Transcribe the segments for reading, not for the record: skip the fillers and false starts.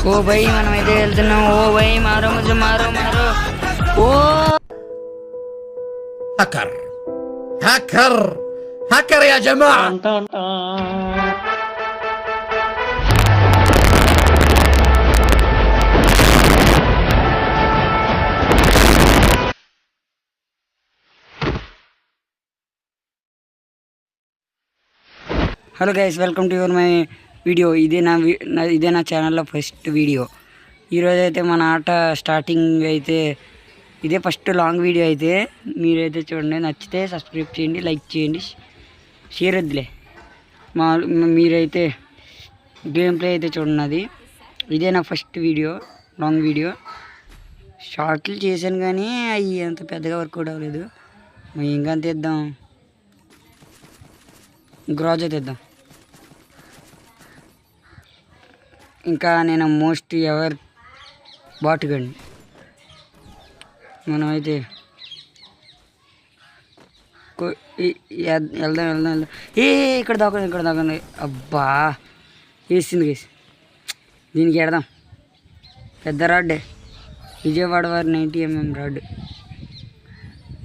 ओ भाई మనమైతే వెళ్తున్నాం ఓ भाई मारो मुझे मारो मारो ओ हैकर हैकर हैकर या जमाआ hello guys welcome to your my video. ఇదే నా ఛానల్లో ఫస్ట్ వీడియో. ఈరోజు అయితే మన ఆట స్టార్టింగ్ అయితే ఇదే ఫస్ట్ లాంగ్ వీడియో అయితే మీరైతే చూడండి. నచ్చితే సబ్స్క్రైబ్ చేయండి, లైక్ చేయండి, షేర్ వద్దులే. మీరైతే గేమ్ ప్లే అయితే చూడండి. ఇదే నా ఫస్ట్ వీడియో, లాంగ్ వీడియో. షార్ట్లు చేశాను కానీ అవి అంత పెద్దగా వర్కౌట్ అవ్వలేదు. ఇంకా తెద్దాం, గ్రాజ్ తెద్దాం. ఇంకా నేను మోస్ట్ ఎవర్ బాటుగండి. మనం అయితే వెళ్దాం. ఇక్కడ దాకండి. అబ్బా వేసింది కేసి. దీనికి ఎడదాం. పెద్ద రాడ్డే, విజయవాడ వారి 90 mm రాడ్.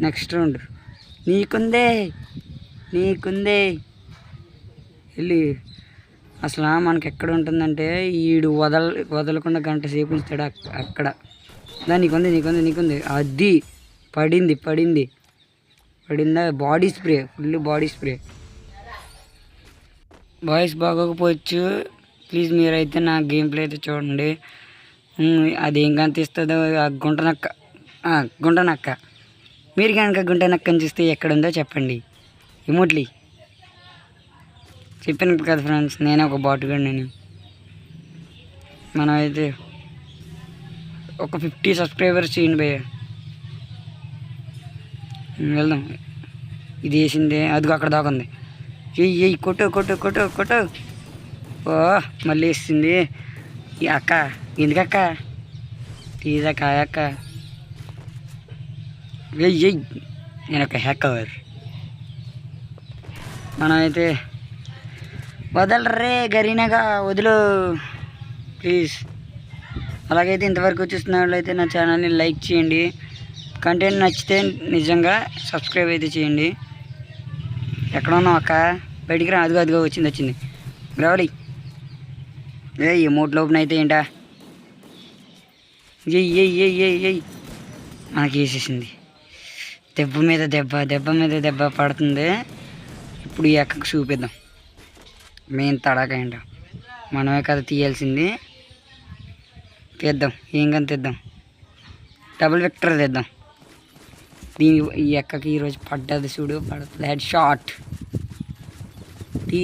నెక్స్ట్ రౌండ్ నీకుందే వెళ్ళి. అసలు మనకి ఎక్కడ ఉంటుందంటే ఈడు వదలకుండా గంట సేపు ఉంచుతాడు అక్కడ. నీకుంది. అది పడిందా? Body spray, full body spray. Voice బాగోకపోవచ్చు, ప్లీజ్ మీరైతే నా గేమ్ ప్లే అయితే చూడండి. అది ఏం కనిపిస్తుందో ఆ గుంట నక్క. మీరు కనుక గుంట నక్కని చూస్తే ఎక్కడుందో చెప్పండి. ఇమోట్లీ చెప్పాను కదా ఫ్రెండ్స్, నేనే ఒక బాటుగాడిని. మనం అయితే ఒక 50 సబ్స్క్రైబర్స్ చేయండి భయ్య. వెళ్దాం. ఇది వేసిందే, అదిగో అక్కడ దాకా ఉంది. ఎయ్యి కొట్టు. ఓ మళ్ళీ వేసింది ఈ అక్క. ఎందుకక్క తీసాక అక్క. ఎయ్యి నేను ఒక హ్యాకర్. మనమైతే వదలరే గరీనగా వదులు ప్లీజ్. అలాగైతే ఇంతవరకు చూస్తున్న వాళ్ళైతే నా ఛానల్ని లైక్ చేయండి. కంటెంట్ నచ్చితే నిజంగా సబ్స్క్రైబ్ అయితే చేయండి. ఎక్కడ ఉన్నావు అక్క? బయటికి రా. అదిగో వచ్చింది రావాలి. ఎమోట్ లోపల అయితే ఏంటా? ఎయ్ మనకి వేసేసింది. దెబ్బ మీద దెబ్బ పడుతుంది. ఇప్పుడు ఈ అక్కకు చూపిద్దాం మెయిన్ తడాక ఏంటో. మనమే కదా తీయాల్సింది. తెద్దాం, ఏం కానీ తెద్దాం. Double Victor తెద్దాం. ఈ అక్కకి ఈరోజు పడ్డది చూడు, ఫ్లాట్ షాట్. తీ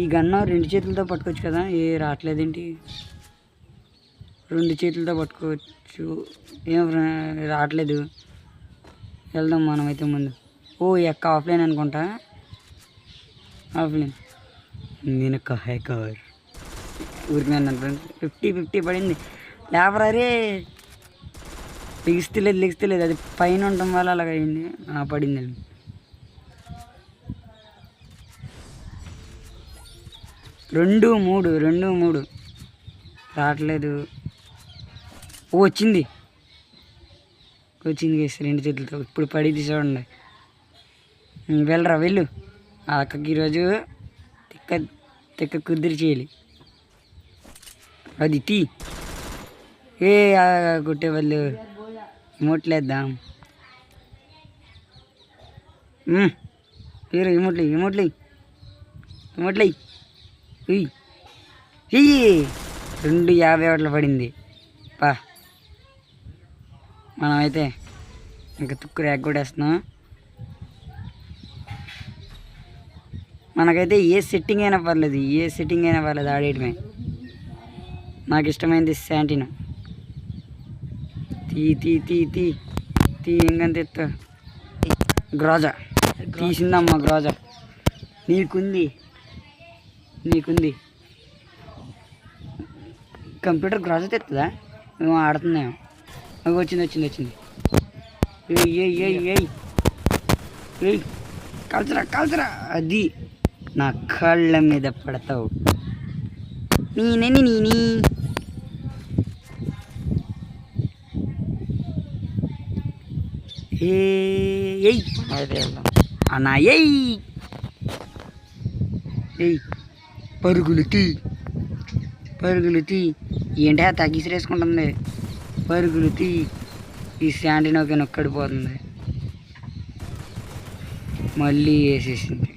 ఈ గన్ను 2 చేతులతో పట్టుకోవచ్చు కదా. రావట్లేదేంటి? 2 చేతులతో పట్టుకోవచ్చు. ఏం రావట్లేదు. వెళ్దాం మనమైతే ముందు. ఈ అక్క ఆఫ్లైన్ అనుకుంటా. ఆఫ్లైన్. నేను ఒక హ్యాకర్. ఊరికి 50 పడింది. లేబర్ అరే లెగిస్తలేదు. అది పైన ఉండటం వల్ల అలాగ అయింది. పడిందండి. రెండు మూడు రావట్లేదు. వచ్చింది 2 చేతులతో. ఇప్పుడు పడింది చూడండి. వెళ్ళరా వెళ్ళు. ఆ అక్కకి ఈరోజు తిక్క కుదిరి చేయాలి. అది తీ. కొట్టే వాళ్ళు ఇమోట్లేద్దాం. ఇమోట్లే 250 ఒకటి పడింది. మనమైతే ఇంకా తుక్కు ర్యాక్ కూడా వేస్తున్నాం. మనకైతే ఏ సెట్టింగ్ అయినా పర్లేదు ఆడేయటమే. నాకు ఇష్టమైంది శాంటినా. తీ ఇంకంత ఎత్తు. గ్రాజా తీసిందమ్మా. గ్రాజా నీకుంది. కంప్యూటర్ గ్రాజా తెస్తుందా? మేము ఆడుతున్నాము. వచ్చింది. కాల్చరా. అది నా కళ్ళ మీద పడతావు. నేనని ఎయ్ అయితే వెళ్దాం అన్న ఎయ్ ఎయ్ పరుగులు తీ ఏంటా తగ్గిసిరేసుకుంటుంది పరుగులు తీ ఈ శాండినోకి నొక్కడిపోతుంది మళ్ళీ వేసేసింది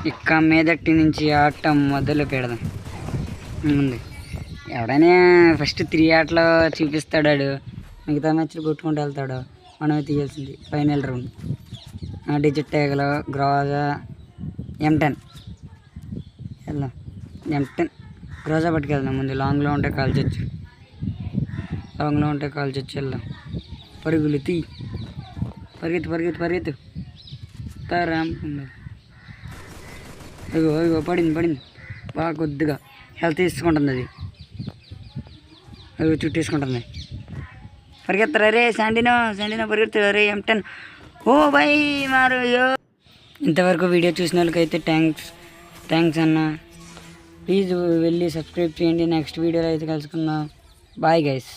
ఇక్క మీదటి నుంచి ఆట మొదలు పెడదాం ఉంది ఎవడైనా ఫస్ట్ 3 ఆటలో చూపిస్తాడు మిగతా మ్యాచ్లు కొట్టుకుంటూ వెళ్తాడు మనమే తీయాల్సింది final round digit టేగలు Groza M10 వెళ్దాం M10 గ్రోజా పట్టుకెళ్దాం ముందు లాంగ్లో ఉంటే కాల్చొచ్చు వెళ్దాం పరుగులు తీ పరిగెత్తు ర్యాంప్ ఇగో పడింది బాగా కొద్దిగా హెల్త్ తీసుకుంటుంది అది చుట్టేసుకుంటుంది పరిగెత్తరా రే శాండినో పరిగెత్తారు రే M10 ఓ బై మారు ఇంతవరకు వీడియో చూసిన వాళ్ళకైతే థ్యాంక్స్ అన్న ప్లీజ్ వెళ్ళి సబ్స్క్రైబ్ చేయండి నెక్స్ట్ వీడియోలో అయితే కలుసుకుందాం బాయ్ గైస్